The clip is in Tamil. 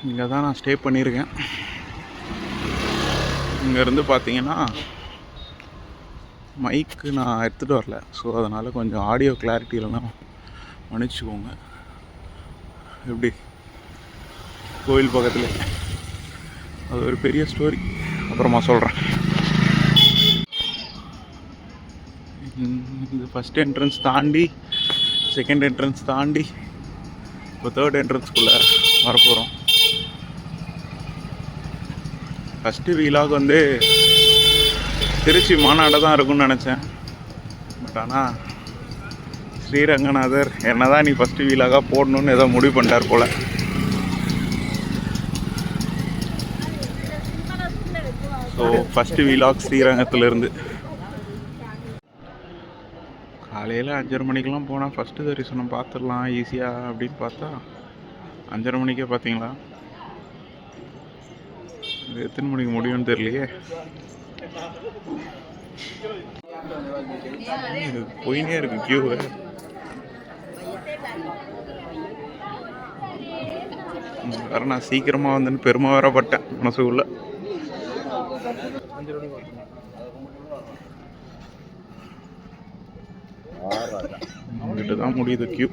இங்கே தான் நான் ஸ்டே பண்ணியிருக்கேன். இங்கேருந்து பார்த்தீங்கன்னா மைக்கு நான் எடுத்துகிட்டு வரல. ஸோ அதனால் கொஞ்சம் ஆடியோ கிளாரிட்டி இல்லைன்னா மன்னிச்சுக்கோங்க. எப்படி கோயில் பக்கத்தில் அது ஒரு பெரிய ஸ்டோரி, அப்புறமா சொல்கிறேன். இது ஃபஸ்ட் என்ட்ரன்ஸ் தாண்டி செகண்ட் என்ட்ரன்ஸ் தாண்டி இப்போ தேர்ட் என்ட்ரன்ஸ்குள்ளே வரப்போகிறோம். ஃபஸ்ட்டு வீலாக் வந்து திருச்சி மாநாடு தான் இருக்குன்னு நினச்சேன். பட் ஆனால் ஸ்ரீரங்கநாதர் என்ன தான் நீ ஃபஸ்ட்டு வீலாக போடணுன்னு ஏதோ முடிவு பண்ணிட்டார் போல். ஸோ ஃபஸ்ட்டு வீலாக் ஸ்ரீரங்கத்துலேருந்து காலையில் 5:30 மணிக்கெலாம் போனால் ஃபஸ்ட்டு தரிசனம் பார்த்துடலாம் ஈஸியாக அப்படின்னு பார்த்தா 5:30 மணிக்கே பார்த்தீங்களா? இது எத்தனை மணிக்கு முடியும்னு தெரியலையே. போயினே இருக்கு கியூ. வேற நான் சீக்கிரமாக வந்துன்னு பெருமை வேறப்பட்டேன் மனசுக்குள்ள. இங்கிட்டு தான் முடியுது கியூ.